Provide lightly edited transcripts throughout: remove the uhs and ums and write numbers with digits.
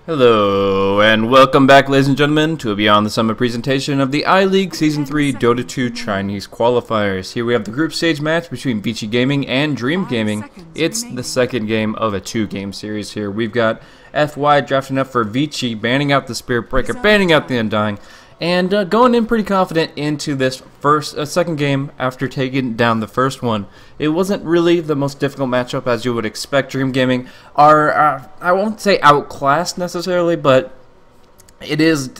Hello, and welcome back, ladies and gentlemen, to a Beyond the Summit presentation of the iLeague Season 3 Dota 2 Chinese Qualifiers. Here we have the group stage match between Vici Gaming and Dream Gaming. It's the second game of a two-game series here. We've got FY drafting up for Vici, banning out the Spirit Breaker, banning out the Undying, and going in pretty confident into this second game after taking down the first one. It wasn't really the most difficult matchup as you would expect. Dream Gaming are, I won't say outclassed necessarily, but it is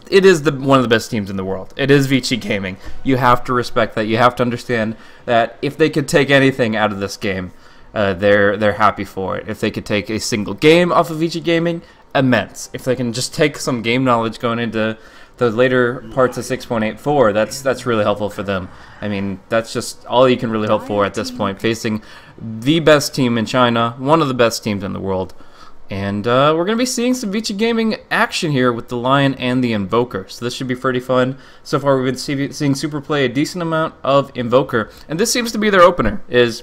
one of the best teams in the world. It is Vici Gaming. You have to respect that. You have to understand that if they could take anything out of this game, they're happy for it. If they could take a single game off of Vici Gaming, immense. If they can just take some game knowledge going into the later parts of 6.84, that's really helpful for them. I mean, that's just all you can really hope for at this point, facing the best team in China, one of the best teams in the world. And we're going to be seeing some Vici Gaming action here with the Lion and the Invoker, so this should be pretty fun. So far we've been seeing Super play a decent amount of Invoker, and this seems to be their opener, is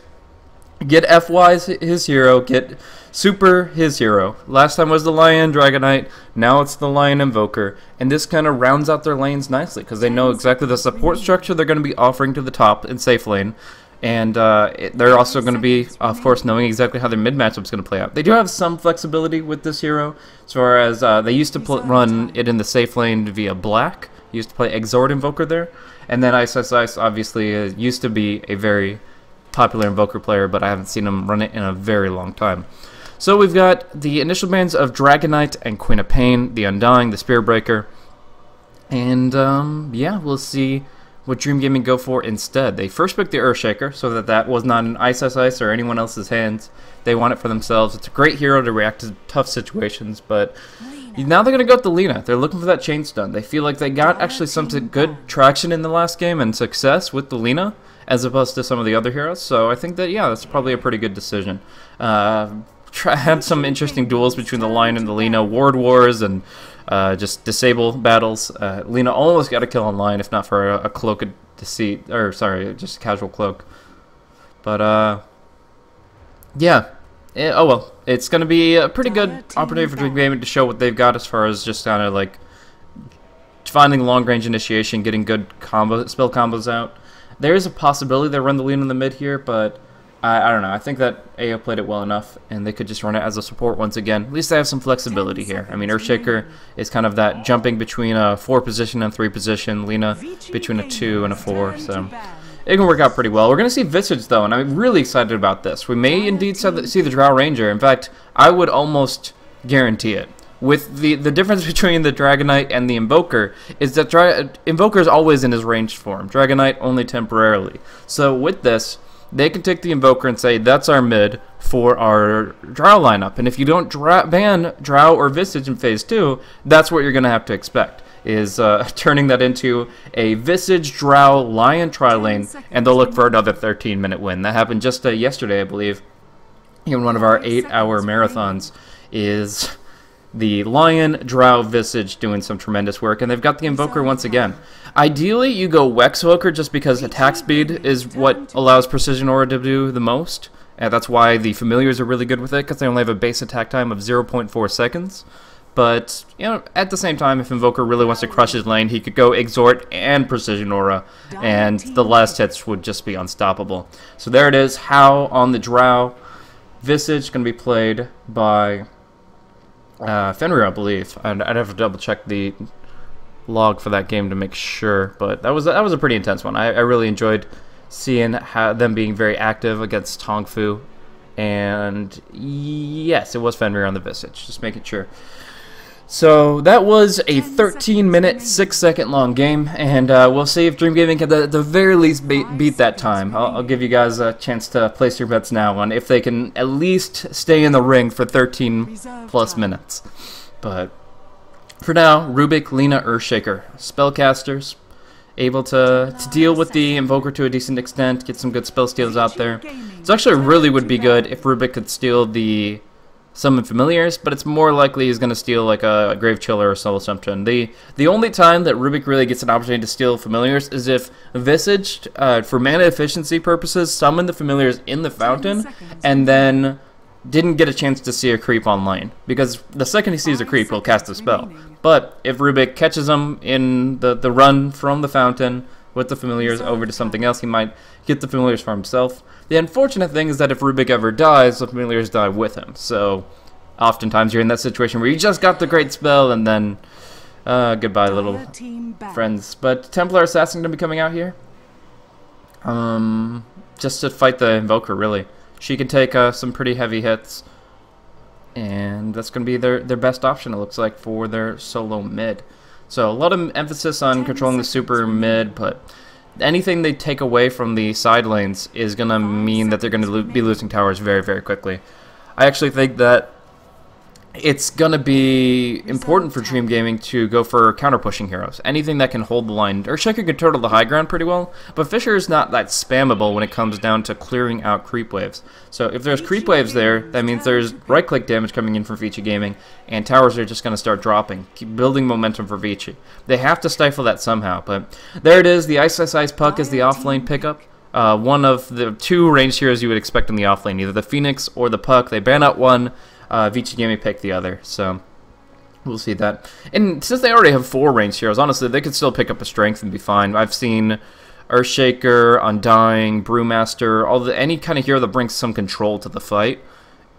get FY's his hero, get Super his hero. Last time was the Lion Dragonite, now it's the Lion Invoker, and this kind of rounds out their lanes nicely because they know exactly the support structure they're going to be offering to the top in safe lane, and they're also going to be, of course, knowing exactly how their mid matchup is going to play out. They do have some flexibility with this hero, as far as they used to run it in the safe lane via Black. Used to play Exort Invoker there, and then Ice obviously used to be a very popular Invoker player, but I haven't seen him run it in a very long time. So we've got the initial bans of Dragonite and Queen of Pain, the Undying, the Spirit Breaker, and yeah, we'll see what Dream Gaming go for instead. They first picked the Earthshaker, so that was not in Ice or anyone else's hands. They want it for themselves. It's a great hero to react to tough situations, but now they're going to go with the Lina. They're looking for that chain stun. They feel like they got actually some good traction in the last game and success with the Lina, as opposed to some of the other heroes. So I think that, yeah, that's probably a pretty good decision. Had some interesting duels between the Lion and the Lina, ward wars and just disable battles. Lina almost got a kill on Lion, if not for a cloak of deceit, or sorry, just a casual cloak. But yeah, oh well, it's going to be a pretty good opportunity for Dream Gaming to show what they've got as far as just kind of like finding long range initiation, getting good spell combos out. There is a possibility they run the Lina in the mid here, but I don't know. I think that AO played it well enough, and they could just run it as a support once again. At least they have some flexibility here. I mean, Earthshaker is kind of that jumping between a 4 position and 3 position. Lina between a 2 and a 4, so it can work out pretty well. We're going to see Visage, though, and I'm really excited about this. We may indeed see the Drow Ranger. In fact, I would almost guarantee it. With the difference between the Dragonite and the Invoker is that Invoker is always in his ranged form. Dragonite only temporarily. So with this, they can take the Invoker and say, that's our mid for our Drow lineup. And if you don't ban Drow or Visage in Phase 2, that's what you're going to have to expect, is turning that into a Visage, Drow, Lion tri-lane, and they'll look for another 13-minute win. That happened just yesterday, I believe, in one of our 8-hour marathons, is the Lion, Drow, Visage doing some tremendous work, and they've got the Invoker once again. Ideally, you go Wex Invoker just because attack speed is what allows Precision Aura to do the most, and that's why the Familiars are really good with it, because they only have a base attack time of 0.4 seconds. But, you know, at the same time, if Invoker really wants to crush his lane, he could go Exort and Precision Aura, and the last hits would just be unstoppable. So there it is, How on the Drow. Visage going to be played by Fenrir, I believe. I'd have to double check the log for that game to make sure, but that was a pretty intense one. I really enjoyed seeing them being very active against Tongfu, and yes, it was Fenrir on the Visage, just making sure. So that was a 13-minute, 6-second long game, and we'll see if Dream Gaming can at the very least beat that time. I'll give you guys a chance to place your bets now on if they can at least stay in the ring for 13+ minutes. But for now, Rubik, Lina, Earthshaker, spellcasters, able to deal with the Invoker to a decent extent, get some good spell steals out there. So actually really would be good if Rubik could steal the Summon Familiars, but it's more likely he's going to steal like a Grave Chiller or Soul Assumption. The only time that Rubik really gets an opportunity to steal Familiars is if Visage, for mana efficiency purposes, summon the Familiars in the fountain, and then didn't get a chance to see a creep on lane, because the second he sees a creep, he'll cast a spell. But if Rubik catches him in the run from the fountain with the familiars over to something else, he might get the familiars for himself. The unfortunate thing is that if Rubik ever dies, the familiars die with him. So oftentimes you're in that situation where you just got the great spell and then goodbye, little friends. But Templar Assassin going to be coming out here. Just to fight the Invoker, really. She can take some pretty heavy hits. And that's going to be their best option, it looks like, for their solo mid. So a lot of emphasis on controlling the super mid, but anything they take away from the side lanes is going to mean that they're going to be losing towers very, very quickly. I actually think that it's going to be important for Dream Gaming to go for counter-pushing heroes. Anything that can hold the line. Urshiker can turtle the high ground pretty well, but Fisher is not that spammable when it comes down to clearing out creep waves. So if there's creep waves there, that means there's right-click damage coming in from Vici Gaming, and towers are just going to start dropping. Keep building momentum for Vici. They have to stifle that somehow, but there it is. The Ice Puck is the off-lane pickup. One of the two ranged heroes you would expect in the off-lane, either the Phoenix or the Puck. They ban out one. Vici Gaming picked the other, so we'll see that. And since they already have 4 ranged heroes, honestly, they could still pick up a strength and be fine. I've seen Earthshaker, Undying, Brewmaster, any kind of hero that brings some control to the fight.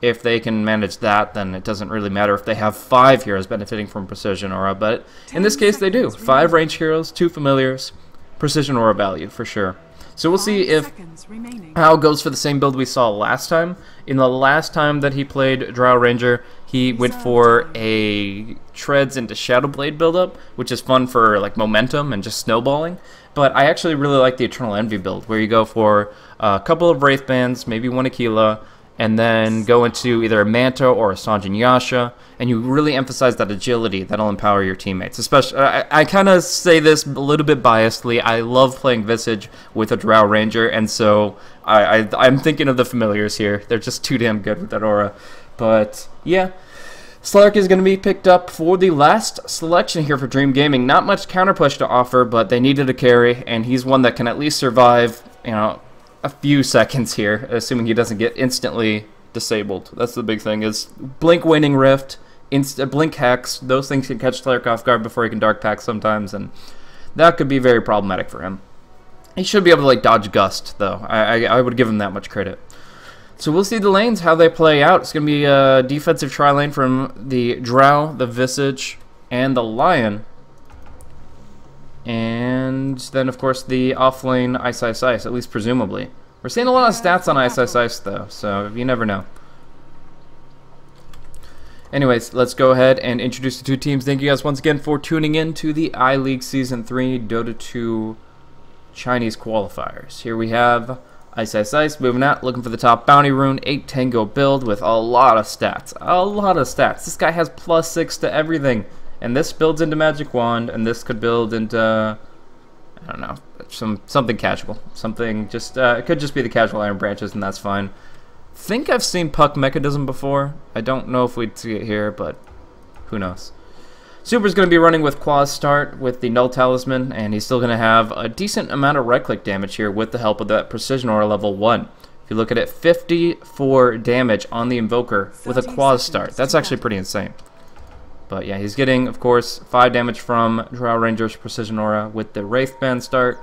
If they can manage that, then it doesn't really matter if they have 5 heroes benefiting from Precision Aura, but in this case they do. 5 ranged heroes, 2 familiars, Precision Aura value, for sure. So we'll see if how it goes for the same build we saw last time. In the last time that he played Drow Ranger, he went for a Treads into Shadowblade build-up, which is fun for like momentum and just snowballing. But I actually really like the Eternal Envy build, where you go for a couple of Wraith Bands, maybe 1 Aquila, and then go into either a Manta or a Sanjin Yasha, and you really emphasize that agility that'll empower your teammates. Especially, I kind of say this a little bit biasedly, I love playing Visage with a Drow Ranger, and so I'm thinking of the familiars here. They're just too damn good with that aura. But yeah, Slark is going to be picked up for the last selection here for Dream Gaming. Not much counter push to offer, but they needed a carry, and he's one that can at least survive, you know, a few seconds here, assuming he doesn't get instantly disabled. That's the big thing, is Blink Waning Rift, Blink Hex, those things can catch Slark off guard before he can Dark Pack sometimes, and that could be very problematic for him. He should be able to like dodge Gust, though. I would give him that much credit. So we'll see the lanes, how they play out. It's going to be a defensive tri-lane from the Drow, the Visage, and the Lion. And then, of course, the off-lane Ice, at least presumably. We're seeing a lot of stats on Ice, though, so you never know. Anyways, let's go ahead and introduce the two teams. Thank you guys once again for tuning in to the iLeague Season 3 Dota 2 Chinese qualifiers. Here we have Ice, moving out, looking for the top bounty rune, 8 Tango build with a lot of stats. A lot of stats. This guy has +6 to everything. And this builds into Magic Wand, and this could build into, I don't know, something casual. Something just, it could just be the casual Iron Branches, and that's fine. Think I've seen Puck Mechanism before. I don't know if we'd see it here, but who knows. Super's going to be running with Quaz Start with the Null Talisman, and he's still going to have a decent amount of right-click damage here with the help of that Precision Aura level 1. If you look at it, 54 damage on the Invoker with a Quaz Start. That's actually pretty insane. But yeah, he's getting, of course, 5 damage from Drow Ranger's Precision Aura with the Wraith Band start.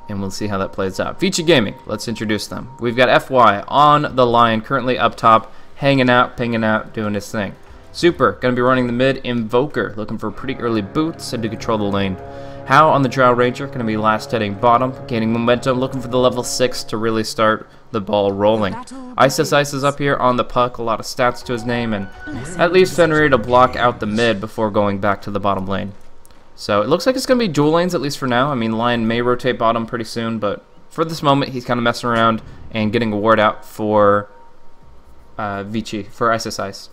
And we'll see how that plays out. Vici Gaming, let's introduce them. We've got FY on the Lion, currently up top, hanging out, pinging out, doing his thing. Super, going to be running the mid. Invoker, looking for pretty early boots and to control the lane. How on the Drow Ranger, going to be last hitting bottom, gaining momentum, looking for the level 6 to really start the ball rolling. Ice is up here on the Puck, a lot of stats to his name, and at least Fenrir to block out the mid before going back to the bottom lane. So it looks like it's going to be dual lanes, at least for now. I mean, Lion may rotate bottom pretty soon, but for this moment, he's kind of messing around and getting a ward out for Vici, for Ice.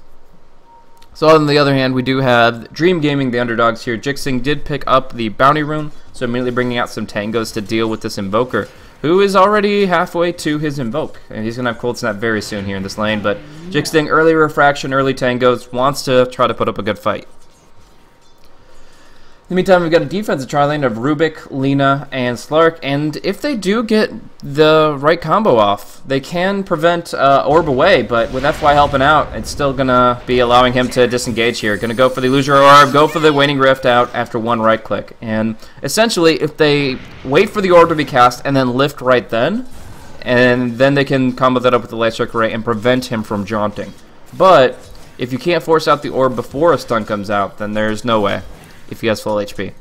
So on the other hand, we do have Dream Gaming, the underdogs here. Jixing did pick up the bounty rune, so immediately bringing out some tangos to deal with this Invoker, who is already halfway to his Invoke. And he's going to have Cold Snap very soon here in this lane, but Jixing, early Refraction, early tangos, wants to try to put up a good fight. In the meantime, we've got a defensive tri-lane of Rubik, Lina, and Slark, and if they do get the right combo off, they can prevent Orb away, but with FY helping out, it's still going to be allowing him to disengage here. Going to go for the Illusory Orb, go for the Waning Rift out after one right click, and essentially, if they wait for the Orb to be cast and then lift right then, and then they can combo that up with the Light Strike Array and prevent him from jaunting. But if you can't force out the Orb before a stun comes out, then there's no way. If he has full HP.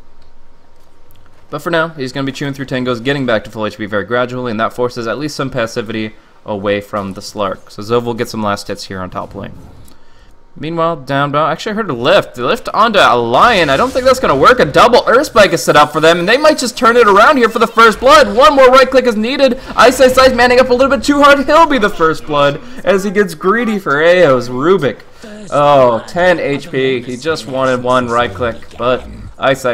But for now, he's going to be chewing through tangos, getting back to full HP very gradually, and that forces at least some passivity away from the Slark. So Zov will get some last hits here on top lane. Meanwhile, down bow, actually I heard a lift. The lift onto a Lion, I don't think that's going to work. A double Earth Spike is set up for them, and they might just turn it around here for the first blood. One more right click is needed. Ice manning up a little bit too hard. He'll be the first blood as he gets greedy for AOs. Rubik. Oh, 10 HP. He just wanted one right click, but Ice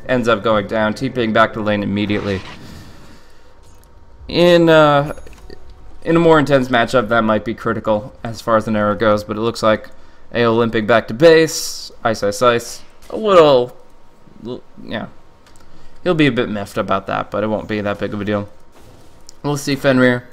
ends up going down, TPing back to lane immediately. In a more intense matchup, that might be critical as far as the arrow goes, but it looks like AO limping back to base. Ice. A little, yeah. He'll be a bit miffed about that, but it won't be that big of a deal. We'll see Fenrir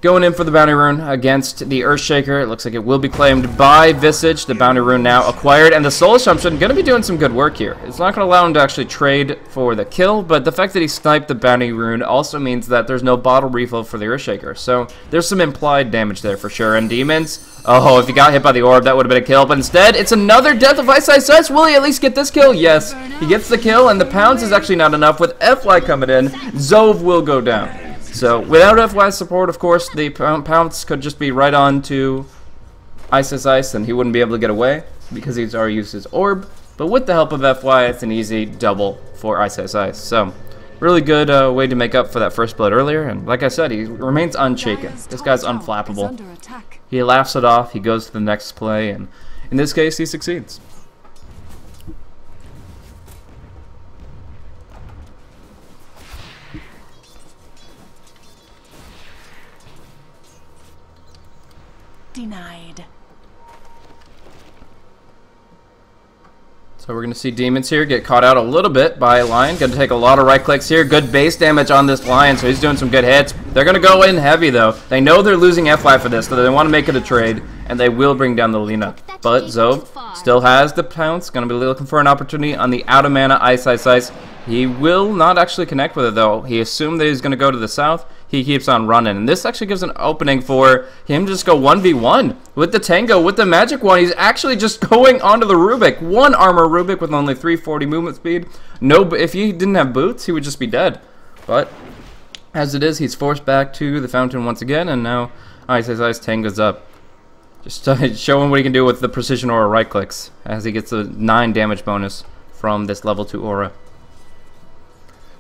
going in for the Bounty Rune against the Earthshaker. It looks like it will be claimed by Visage. The Bounty Rune now acquired, and the Soul Assumption going to be doing some good work here. It's not going to allow him to actually trade for the kill, but the fact that he sniped the Bounty Rune also means that there's no bottle refill for the Earthshaker. So there's some implied damage there for sure. And Demons, oh, if he got hit by the Orb, that would have been a kill. But instead, it's another death of Ice. Will he at least get this kill? Yes, he gets the kill, and the pounds is actually not enough. With FY coming in, Zov will go down. So, without FY's support, of course, the pounce could just be right on to Ice, and he wouldn't be able to get away because he's already used his Orb. But with the help of FY, it's an easy double for Ice. So, really good way to make up for that first blood earlier. And like I said, he remains unshaken. This guy's unflappable. He laughs it off, he goes to the next play, and in this case, he succeeds. Denied. So we're going to see Demons here get caught out a little bit by Lion. Going to take a lot of right clicks here. Good base damage on this Lion, so he's doing some good hits. They're going to go in heavy, though. They know they're losing FY for this, so they want to make it a trade, and they will bring down the Lina. But Zov still has the pounce. Going to be looking for an opportunity on the out of mana Ice. He will not actually connect with it, though. He assumed that he's going to go to the south. He keeps on running, and this actually gives an opening for him to just go 1v1 with the Tango, with the Magic One. He's actually just going onto the Rubik. One armor Rubik with only 340 movement speed. No, if he didn't have boots, he would just be dead. But as it is, he's forced back to the fountain once again, and now Ice Tango's up. Just showing what he can do with the Precision Aura right clicks as he gets a 9 damage bonus from this level 2 aura.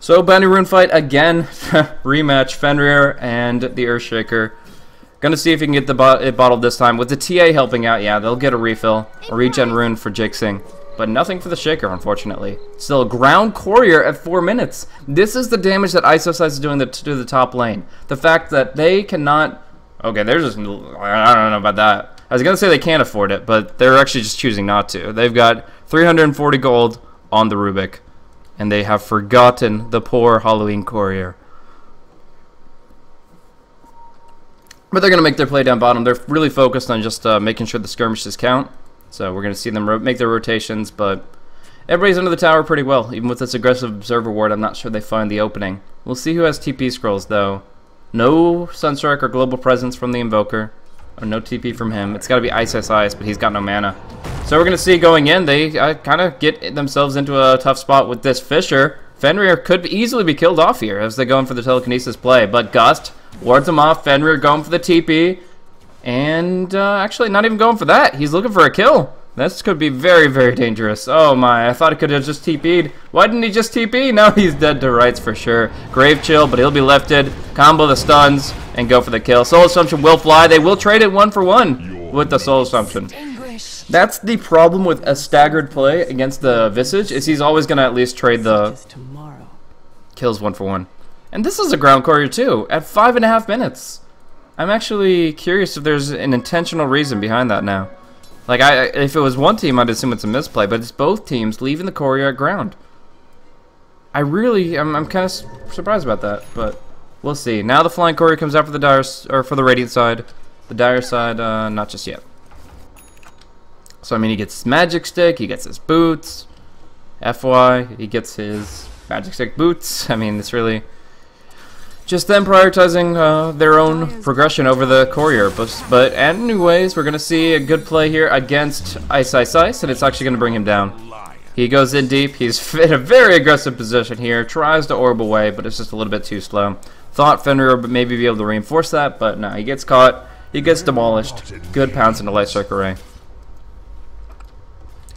So, Bounty Rune fight again. Rematch, Fenrir and the Earthshaker. Gonna see if he can get it bottled this time. With the TA helping out, yeah, they'll get a refill. A regen rune for Jinxing. But nothing for the Shaker, unfortunately. Still, Ground Courier at 4 minutes. This is the damage that Ice is doing to the top lane. The fact that they cannot... Okay, they're just... I don't know about that. I was gonna say they can't afford it, but they're actually just choosing not to. They've got 340 gold on the Rubik. And they have forgotten the poor Halloween Courier. But they're going to make their play down bottom. They're really focused on just making sure the skirmishes count. So we're going to see them make their rotations. But everybody's under the tower pretty well. Even with this aggressive Observer Ward, I'm not sure they find the opening. We'll see who has TP scrolls, though. No Sunstrike or Global Presence from the Invoker. Or no TP from him. It's got to be Ice, but he's got no mana. So we're going to see going in, they kind of get themselves into a tough spot with this Fisher. Fenrir could easily be killed off here as they go in for the telekinesis play. But Gust wards him off. Fenrir going for the TP. And actually not even going for that. He's looking for a kill. This could be very, very dangerous. Oh my, I thought it could have just TP'd. Why didn't he just TP? Now he's dead to rights for sure. Grave Chill, but he'll be lifted. Combo the stuns and go for the kill. Soul Assumption will fly. They will trade it 1-for-1 with the Soul Assumption. That's the problem with a staggered play against the Visage, is he's always going to at least trade the kills 1-for-1. And this is a Ground Courier too, at 5.5 minutes. I'm actually curious if there's an intentional reason behind that now. Like, if it was one team, I'd assume it's a misplay, but it's both teams leaving the courier at ground. I'm kind of surprised about that, but we'll see. Now the flying courier comes out for the dire, or for the radiant side. The dire side, not just yet. So I mean, he gets his magic stick, he gets his boots. FY, he gets his magic stick boots. I mean, it's really just them prioritizing their own progression over the courier. But anyways, we're gonna see a good play here against Ice, and it's actually gonna bring him down. He goes in deep. He's in a very aggressive position here. Tries to orb away, but it's just a little bit too slow. Thought Fenrir would maybe be able to reinforce that, but no, he gets caught. He gets demolished. Good pounce into Light Strike Array.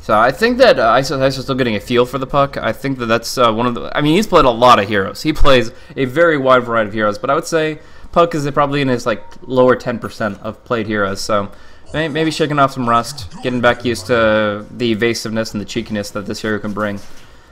So I think that Ice is still getting a feel for the puck. I think that that's one of the... I mean, he's played a lot of heroes. He plays a very wide variety of heroes, but I would say puck is probably in his like lower 10% of played heroes. So maybe shaking off some rust, getting back used to the evasiveness and the cheekiness that this hero can bring.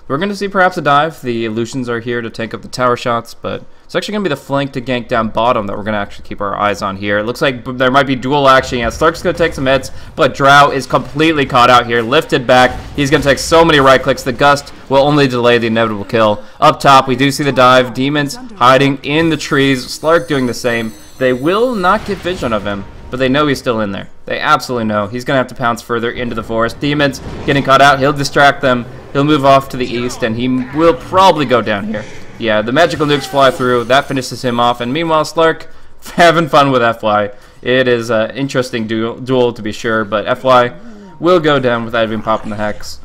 We're going to see perhaps a dive. The illusions are here to take up the tower shots, but it's actually going to be the flank to gank down bottom that we're going to actually keep our eyes on here. It looks like there might be dual action. Yeah, Stark's going to take some hits, but Drow is completely caught out here, lifted back. He's going to take so many right clicks. The gust will only delay the inevitable kill. Up top, we do see the dive. Demons hiding in the trees. Slark doing the same. They will not get vision of him, but they know he's still in there. They absolutely know. He's going to have to pounce further into the forest. Demons getting caught out. He'll distract them. He'll move off to the east, and he will probably go down here. Yeah, the magical nukes fly through. That finishes him off. And meanwhile, Slark having fun with FY. It is an interesting duel to be sure, but FY will go down without even popping the hex.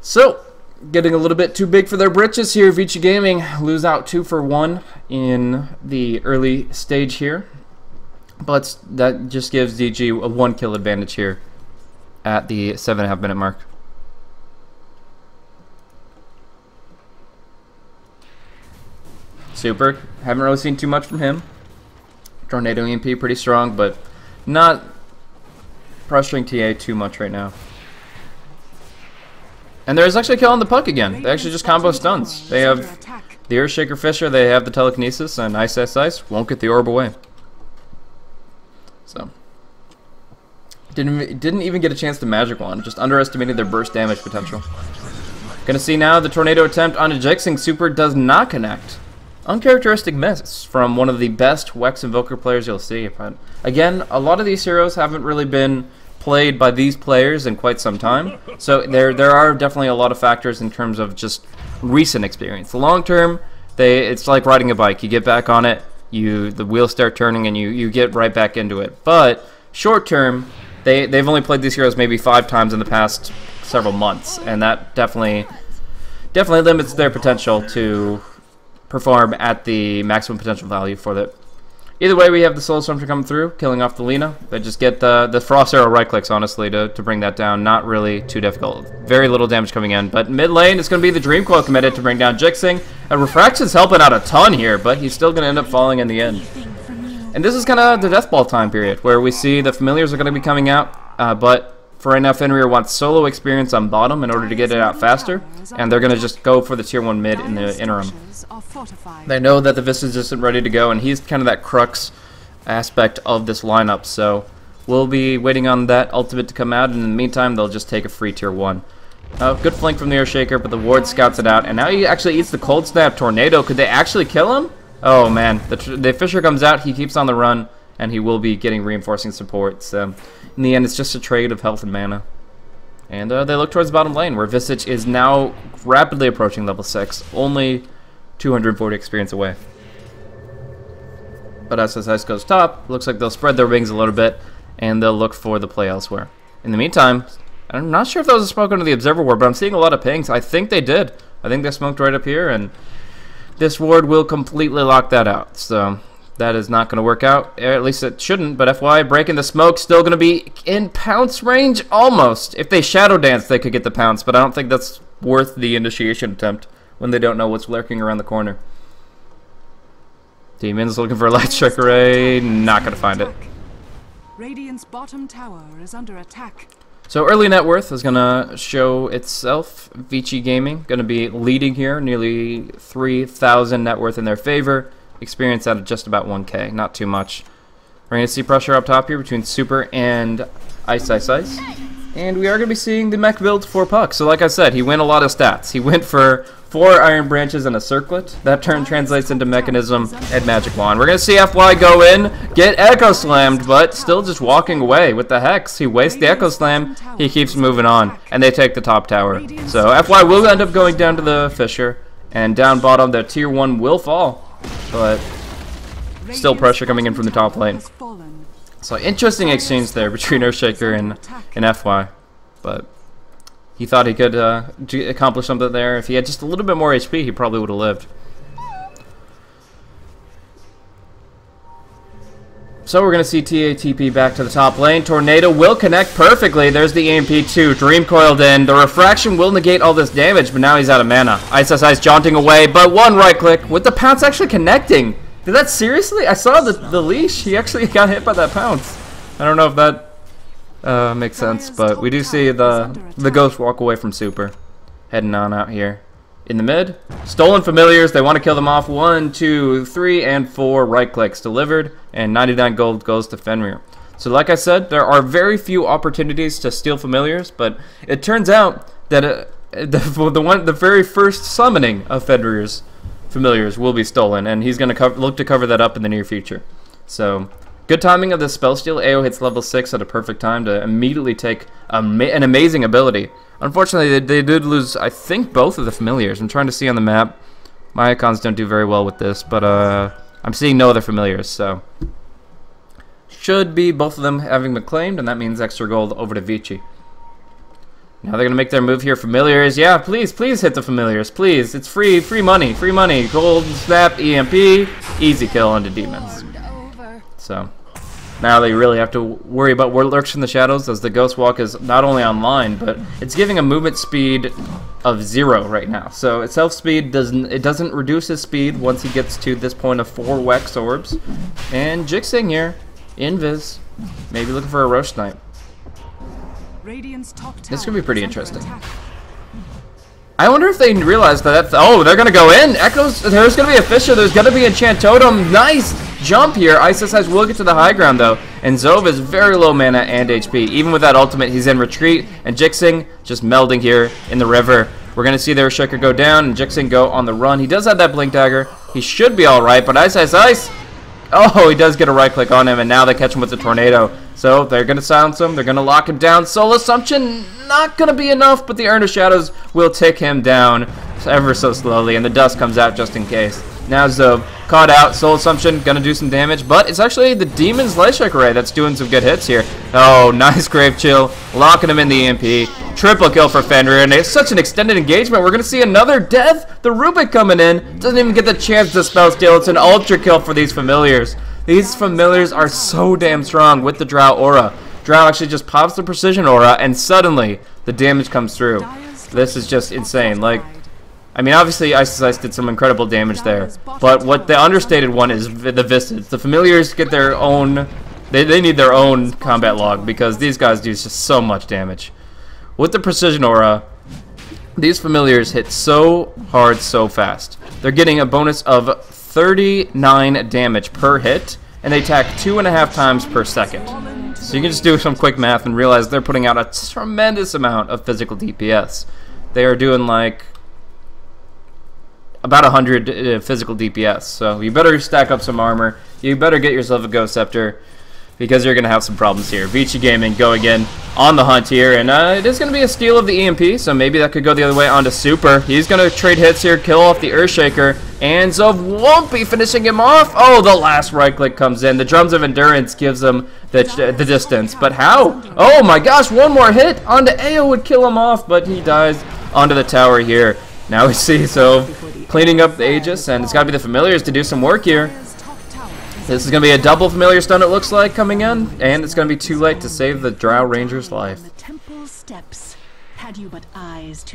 So, getting a little bit too big for their britches here. Vici Gaming lose out 2 for 1 in the early stage here. But that just gives DG a 1 kill advantage here at the 7.5 minute mark. Super. Haven't really seen too much from him. Tornado EMP pretty strong, but not pressuring TA too much right now. And there's actually a kill on the puck again. They actually just combo stuns. They have the Earthshaker Fisher, they have the telekinesis, and Ice won't get the orb away. So didn't even get a chance to magic wand, just underestimated their burst damage potential. Gonna see now the tornado attempt on a Jixing. Super does not connect. Uncharacteristic miss from one of the best Wex Invoker players you'll see. But again, a lot of these heroes haven't really been played by these players in quite some time, so there are definitely a lot of factors in terms of just recent experience. The long term, it's like riding a bike. You get back on it, the wheels start turning, and you get right back into it. But short term, they've only played these heroes maybe 5 times in the past several months, and that definitely limits their potential to perform at the maximum potential value for that. Either way, we have the Soul Storm to come through, killing off the Lina. They just get the Frost Arrow right clicks, honestly, to bring that down. Not really too difficult. Very little damage coming in. But mid lane, it's going to be the Dream Coil committed to bring down Jixing. And Refraction's helping out a ton here, but he's still going to end up falling in the end. And this is kind of the Death Ball time period, where we see the Familiars are going to be coming out, but for right now, Fenrir wants solo experience on bottom in order to get it out faster, and they're going to just go for the tier 1 mid in the interim. They know that the Visage isn't ready to go, and he's kind of that crux aspect of this lineup, so we'll be waiting on that ultimate to come out, and in the meantime, they'll just take a free tier 1. Good flank from the Earthshaker, but the ward scouts it out, and now he actually eats the Cold Snap Tornado. Could they actually kill him? Oh man, the Fisher comes out, he keeps on the run, and he will be getting reinforcing support, so in the end, it's just a trade of health and mana. And they look towards the bottom lane, where Visage is now rapidly approaching level 6, only 240 experience away. But as SSS goes top, looks like they'll spread their wings a little bit, and they'll look for the play elsewhere. In the meantime, I'm not sure if that was a smoke under the Observer Ward, but I'm seeing a lot of pings. I think they did. I think they smoked right up here, and this ward will completely lock that out. So that is not going to work out. At least it shouldn't, but FY breaking the smoke, still going to be in pounce range, almost. If they Shadow Dance, they could get the pounce, but I don't think that's worth the initiation attempt when they don't know what's lurking around the corner. Demons looking for a Light Strike Array, not going to find it. Radiant's bottom tower is under attack. So early net worth is going to show itself. Vici Gaming going to be leading here, nearly 3,000 net worth in their favor. Experience out of just about 1k, not too much. We're going to see pressure up top here between Super and Ice. And we are going to be seeing the mech build for Puck. So like I said, he went a lot of stats. He went for 4 Iron Branches and a Circlet. That turn translates into Mechanism and Magic Wand. We're going to see FY go in, get Echo Slammed, but still just walking away with the Hex. He wastes the Echo Slam, he keeps moving on, and they take the top tower. So FY will end up going down to the Fissure, and down bottom, the Tier 1 will fall, but still pressure coming in from the top lane. So interesting exchange there between Earthshaker and FY, but he thought he could accomplish something there. If he had just a little bit more HP, he probably would have lived. So we're going to see TATP back to the top lane. Tornado will connect perfectly. There's the EMP2. Dream coiled in. The Refraction will negate all this damage, but now he's out of mana. Ice jaunting away, but one right click with the pounce actually connecting. Did that seriously? I saw the leash. He actually got hit by that pounce. I don't know if that makes sense, but we do see the Ghost walk away from Super. Heading on out here. In the mid, stolen familiars. They want to kill them off. 1, 2, 3, and 4 right clicks delivered, and 99 gold goes to Fenrir. So like I said, there are very few opportunities to steal familiars, but it turns out that the very first summoning of Fenrir's familiars will be stolen, and he's going to look to cover that up in the near future. So good timing of the spell steal. AO hits level 6 at a perfect time to immediately take an amazing ability. Unfortunately, they did lose, I think, both of the familiars. I'm trying to see on the map. My icons don't do very well with this, but I'm seeing no other familiars, so should be both of them having been claimed, and that means extra gold over to Vici. Now they're going to make their move here. Familiars, yeah, please hit the familiars, please. It's free money, Gold, snap, EMP, easy kill onto demons. So now they really have to worry about what lurks in the shadows, as the Ghost Walk is not only online, but it's giving a movement speed of 0 right now. So its self speed doesn't reduce his speed once he gets to this point of 4 Wex orbs. And Jixing here, invis, maybe looking for a Roche Snipe. This could be pretty interesting. I wonder if they realize that oh, they're gonna go in. Echoes, there's gonna be a Fissure, there's gonna be a Enchant Totem. Nice jump here. Isis will get to the high ground though, and Zove is very low mana and HP. Even with that ultimate, he's in retreat, and Jixing just melding here in the river. We're gonna see their Shaker go down and Jixing go on the run. He does have that Blink Dagger. He should be alright, but Ice. Oh, he does get a right click on him, and now they catch him with the Tornado. So they're going to silence him. They're going to lock him down. Soul Assumption, not going to be enough, but the Urn of Shadows will take him down ever so slowly, and the dust comes out just in case. Now Zob caught out. Soul Assumption going to do some damage, but it's actually the Demon's Lightstrike Array that's doing some good hits here. Oh, nice Grave Chill, locking him in the EMP. Triple kill for Fenrir, and it's such an extended engagement. We're going to see another death. The Rubik coming in. Doesn't even get the chance to spell steal. It's an ultra kill for these familiars. These familiars are so damn strong with the Drow Aura. Drow actually just pops the Precision Aura, and suddenly the damage comes through. This is just insane. Like, I mean, obviously Ice did some incredible damage there, but what the understated one is the Vistas. The familiars get their own, they need their own combat log, because these guys do just so much damage. With the Precision Aura, these familiars hit so hard so fast. They're getting a bonus of 39 damage per hit, and they attack 2.5 times per second. So you can just do some quick math and realize they're putting out a tremendous amount of physical DPS. They are doing like about 100 physical DPS. So you better stack up some armor. You better get yourself a Ghost Scepter, because you're going to have some problems here. Vici Gaming going in on the hunt here, and it is going to be a steal of the EMP, so maybe that could go the other way onto Super. He's going to trade hits here, kill off the Earthshaker, and Zov won't be finishing him off. Oh, the last right click comes in. The Drums of Endurance gives him the distance, but how? Oh my gosh, one more hit onto AO would kill him off, but he dies onto the tower here. Now we see Zov cleaning up the Aegis, and it's got to be the familiars to do some work here. This is going to be a double familiar stun, it looks like, coming in, and it's going to be too late to save the Drow Ranger's life.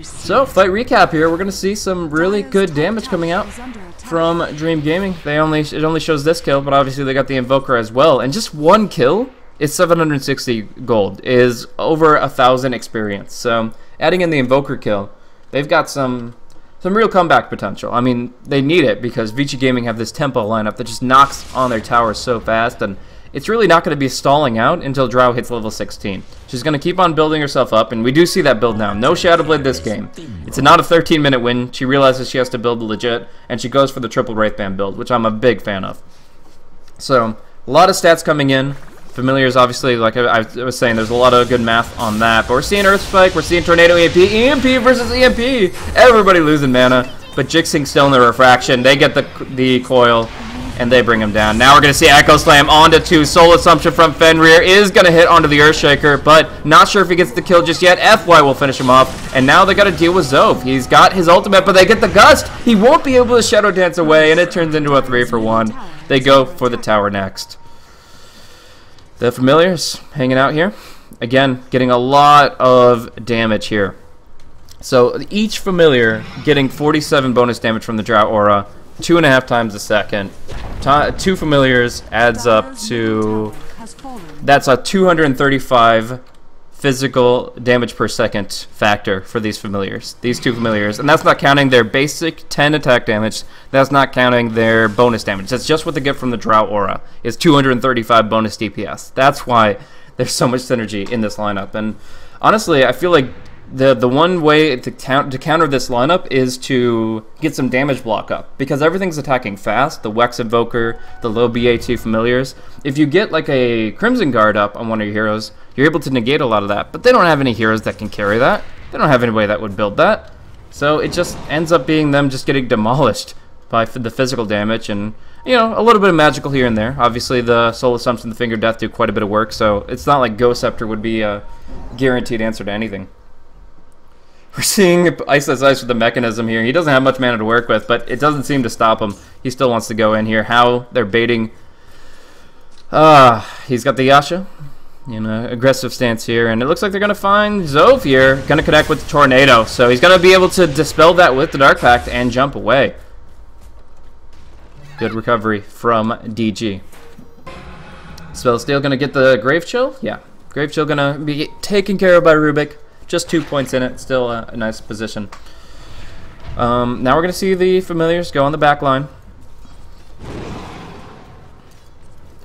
So, fight recap here. We're going to see some really good damage coming out from Dream Gaming. It only shows this kill, but obviously they got the Invoker as well. And just one kill is 760 gold, is over 1,000 experience. So, adding in the Invoker kill, they've got some real comeback potential. I mean, they need it because Vici Gaming have this tempo lineup that just knocks on their towers so fast, and it's really not going to be stalling out until Drow hits level 16. She's going to keep on building herself up, and we do see that build now. No Shadowblade this game. It's not a 13-minute win. She realizes she has to build legit, and she goes for the triple Wraithband build, which I'm a big fan of. So, a lot of stats coming in. Familiars, obviously, like I was saying, there's a lot of good math on that. But we're seeing Earth Spike, we're seeing Tornado EMP, EMP versus EMP. Everybody losing mana, but Jixing still in the refraction. They get the coil, and they bring him down. Now we're going to see Echo Slam onto 2. Soul Assumption from Fenrir is going to hit onto the Earthshaker, but not sure if he gets the kill just yet. FY will finish him off, and now they got to deal with Zove. He's got his ultimate, but they get the Gust. He won't be able to Shadow Dance away, and it turns into a 3-for-1. They go for the tower next. The Familiars hanging out here. Again, getting a lot of damage here. So each Familiar getting 47 bonus damage from the Drow Aura, 2.5 times a second. 2 Familiars adds up to... That's a 235 physical damage per second factor for these Familiars. These 2 Familiars. And that's not counting their basic 10 attack damage. That's not counting their bonus damage. That's just what they get from the Drow Aura, is 235 bonus DPS. That's why there's so much synergy in this lineup. And honestly, I feel like the one way to counter this lineup is to get some damage block up, because everything's attacking fast. The Wex Invoker, the low BAT Familiars. If you get like a Crimson Guard up on one of your heroes, you're able to negate a lot of that. But they don't have any heroes that can carry that. They don't have anybody that would build that. So it just ends up being them just getting demolished by the physical damage, and you know, a little bit of magical here and there. Obviously the Soul Assumption and the Finger Death do quite a bit of work, so it's not like Ghost Scepter would be a guaranteed answer to anything. We're seeing Ice with the mechanism here. He doesn't have much mana to work with, but it doesn't seem to stop him. He still wants to go in here. How they're baiting. He's got the Yasha in an aggressive stance here, and it looks like they're going to find Zove here. Going to connect with the Tornado, so he's going to be able to dispel that with the Dark Pact and jump away. Good recovery from DG. Spell Steel going to get the Grave Chill? Yeah. Grave Chill going to be taken care of by Rubik. Just 2 points in it. Still a nice position. Now we're going to see the Familiars go on the back line.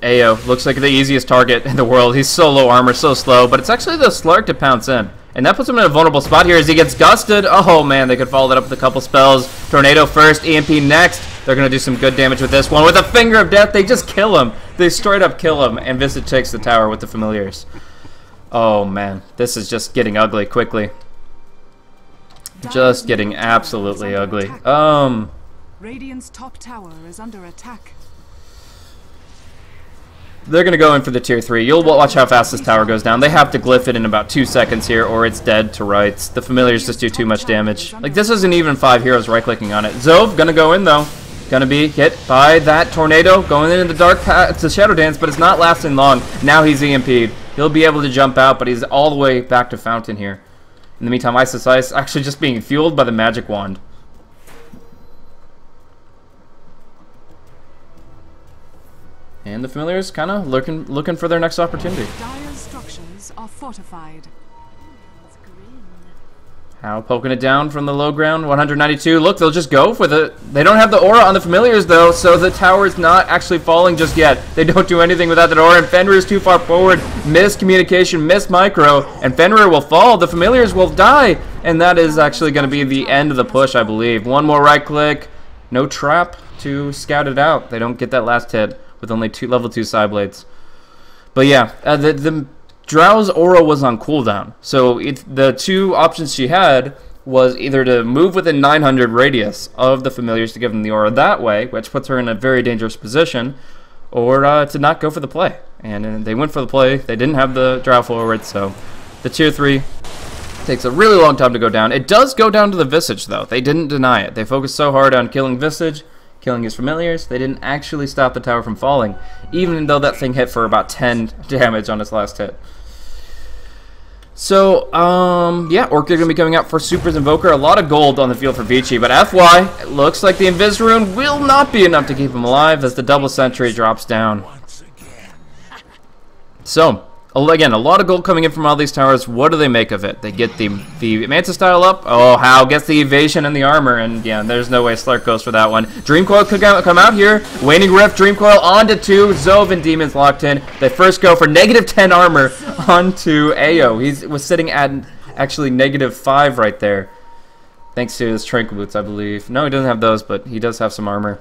Ayo looks like the easiest target in the world. He's so low armor, so slow, but it's actually the Slark to pounce in. And that puts him in a vulnerable spot here as he gets gusted. Oh man, they could follow that up with a couple spells. Tornado first, EMP next. They're going to do some good damage with this one. With a Finger of Death, they just kill him. They straight up kill him, and Vici takes the tower with the Familiars. Oh man, this is just getting ugly quickly. Just getting absolutely ugly. Radiant's top tower is under attack. They're going to go in for the tier 3. You'll watch how fast this tower goes down. They have to glyph it in about 2 seconds here, or it's dead to rights. The Familiars just do too much damage. Like, this isn't even 5 heroes right-clicking on it. Zove, going to go in, though. Going to be hit by that Tornado, going into the Dark Path to Shadow Dance, but it's not lasting long. Now he's EMP'd. He'll be able to jump out, but he's all the way back to Fountain here. In the meantime, Ice actually just being fueled by the Magic Wand. And the Familiars kind of looking for their next opportunity. Dire's structures are fortified. How poking it down from the low ground, 192. Look, they'll just go for the... They don't have the aura on the Familiars, though, so the tower is not actually falling just yet. They don't do anything without that aura, and Fenrir is too far forward. Missed communication, missed micro, and Fenrir will fall. The Familiars will die, and that is actually going to be the end of the push, I believe. One more right click. No trap to scout it out. They don't get that last hit with only level 2 Psyblades. But yeah, the Drow's aura was on cooldown, so the 2 options she had was either to move within 900 radius of the Familiars to give them the aura that way, which puts her in a very dangerous position, or to not go for the play. And they went for the play. They didn't have the Drow forward, so the tier 3 takes a really long time to go down. It does go down to the Visage, though. They didn't deny it. They focused so hard on killing Visage, killing his Familiars, they didn't actually stop the tower from falling, even though that thing hit for about 10 damage on its last hit. So, yeah, Orchid going to be coming out for Super's Invoker. A lot of gold on the field for Vici, but FY, it looks like the Invis Rune will not be enough to keep him alive as the double sentry drops down. So, Again, a lot of gold coming in from all these towers. What do they make of it? They get the Manta style up. Oh, How gets the evasion and the armor, and yeah, there's no way Slark goes for that one. Dream Coil could come out here. Waning Rift, Dream Coil onto 2. Zove and Demons locked in. They first go for -10 armor onto Ao. He was sitting at actually -5 right there. Thanks to his Tranquil Boots, I believe. No, he doesn't have those, but he does have some armor.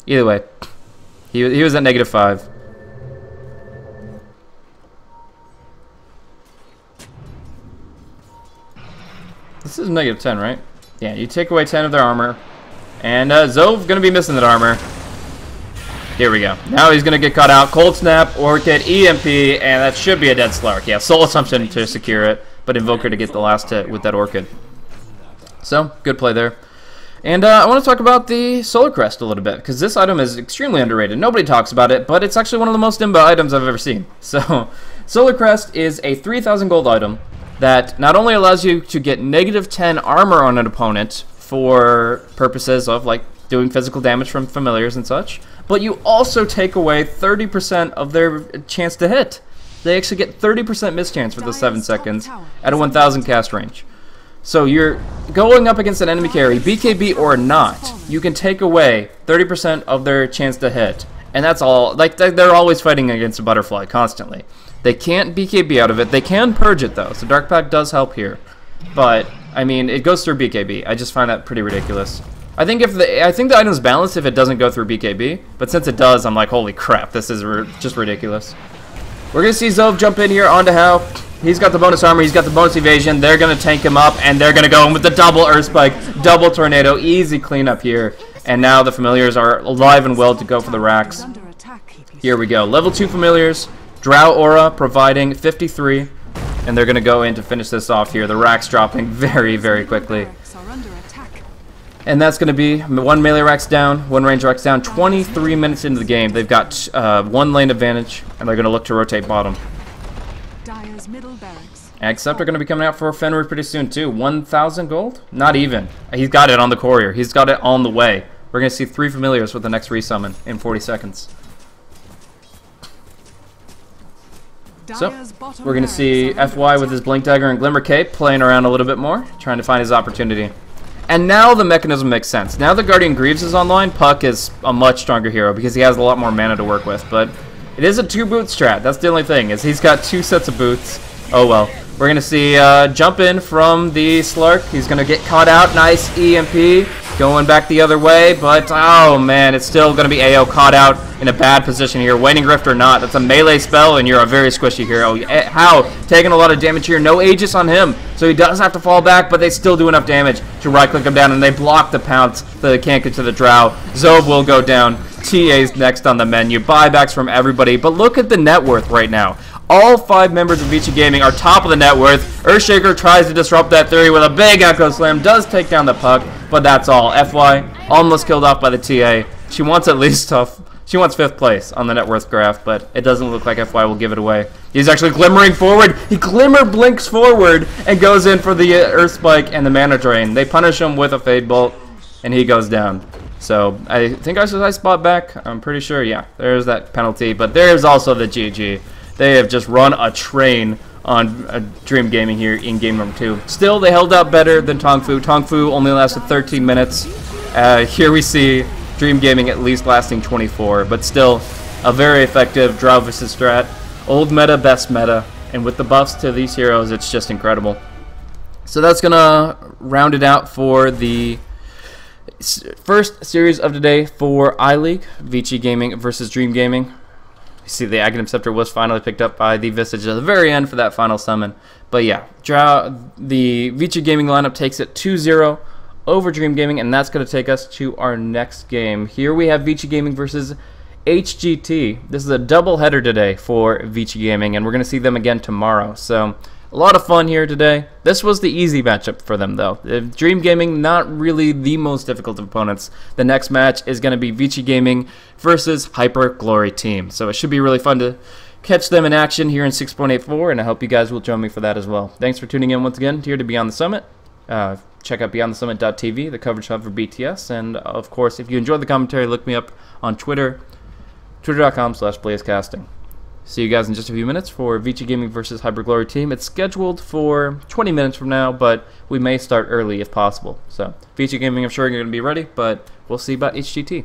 Either way, he was at -5. This is -10, right? Yeah, you take away 10 of their armor. And Zove going to be missing that armor. Here we go. Now he's going to get caught out. Cold Snap, Orchid, EMP, and that should be a dead Slark. Yeah, Soul Assumption to secure it, but Invoker to get the last hit with that Orchid. So, good play there. And I want to talk about the Solar Crest a little bit, because this item is extremely underrated. Nobody talks about it, but it's actually one of the most imba items I've ever seen. So, Solar Crest is a 3,000 gold item that not only allows you to get -10 armor on an opponent for purposes of like doing physical damage from familiars and such, but you also take away 30% of their chance to hit. They actually get 30% mischance for the 7 seconds at a 1,000 cast range. So you're going up against an enemy carry, BKB or not, you can take away 30% of their chance to hit. And that's all. Like, they're always fighting against a butterfly constantly. They can't BKB out of it. They can purge it though, so Dark Pact does help here. But I mean, it goes through BKB. I just find that pretty ridiculous. I think the item's balanced if it doesn't go through BKB, but since it does, I'm like, holy crap, this is just ridiculous. We're gonna see Zove jump in here onto How. He's got the bonus armor. He's got the bonus evasion. They're gonna tank him up, and they're gonna go in with the double Earth Spike, double Tornado, easy cleanup here. And now the familiars are alive and well to go for the racks. Here we go. Level 2 familiars. Drow Aura providing 53. And they're going to go in to finish this off here. The racks dropping very, very quickly. And that's going to be 1 melee racks down, 1 range racks down. 23 minutes into the game. They've got 1 lane advantage. And they're going to look to rotate bottom. Except they're going to be coming out for Fenrir pretty soon too. 1,000 gold? Not even. He's got it on the courier. He's got it on the way. We're going to see 3 familiars with the next resummon in 40 seconds. So, we're going to see FY with his Blink Dagger and Glimmer Cape playing around a little bit more, trying to find his opportunity. And now the mechanism makes sense. Now that Guardian Greaves is online, Puck is a much stronger hero because he has a lot more mana to work with. But it is a 2-boot strat. That's the only thing, is he's got 2 sets of boots. Oh well. We're going to see jump in from the Slark. He's going to get caught out. Nice EMP. Going back the other way, but oh man, it's still going to be AO caught out in a bad position here. Waning Rift or not, that's a melee spell, and you're a very squishy hero. How? Taking a lot of damage here. No Aegis on him, so he does have to fall back, but they still do enough damage to right-click him down, and they block the pounce so they can't get to the Drow. Zove will go down. TA's next on the menu. Buybacks from everybody, but look at the net worth right now. All 5 members of Vici Gaming are top of the net worth. Earthshaker tries to disrupt that theory with a big Echo Slam, does take down the Puck, but that's all. FY almost killed off by the TA. She wants at least she wants 5th place on the net worth graph, but it doesn't look like FY will give it away. He's actually glimmering forward. He glimmer blinks forward and goes in for the Earth Spike and the Mana Drain. They punish him with a Fade Bolt, and he goes down. So I think I spot back. I'm pretty sure, yeah, there's that penalty, but there's also the GG. They have just run a train on Dream Gaming here in game number 2. Still, they held out better than Tong Fu. Tong Fu only lasted 13 minutes. Here we see Dream Gaming at least lasting 24, but still a very effective Drow versus strat. Old meta, best meta, and with the buffs to these heroes, it's just incredible. So that's going to round it out for the first series of today for iLeague, Vici Gaming versus Dream Gaming. You see the Aghanim Scepter was finally picked up by the Visage at the very end for that final summon. But yeah, the Vici Gaming lineup takes it 2-0 over Dream Gaming, and that's going to take us to our next game. Here we have Vici Gaming versus HGT. This is a double header today for Vici Gaming, and we're going to see them again tomorrow. So a lot of fun here today. This was the easy matchup for them, though. Dream Gaming, not really the most difficult of opponents. The next match is going to be Vici Gaming versus Hyper Glory Team. So it should be really fun to catch them in action here in 6.84, and I hope you guys will join me for that as well. Thanks for tuning in once again here to Beyond the Summit. Check out BeyondTheSummit.tv, the coverage hub for BTS. And, of course, if you enjoyed the commentary, look me up on Twitter, twitter.com/BlazeCasting. See you guys in just a few minutes for Vici Gaming versus Hyperglory Team. It's scheduled for 20 minutes from now, but we may start early if possible. So, Vici Gaming, I'm sure you're going to be ready, but we'll see about HGT.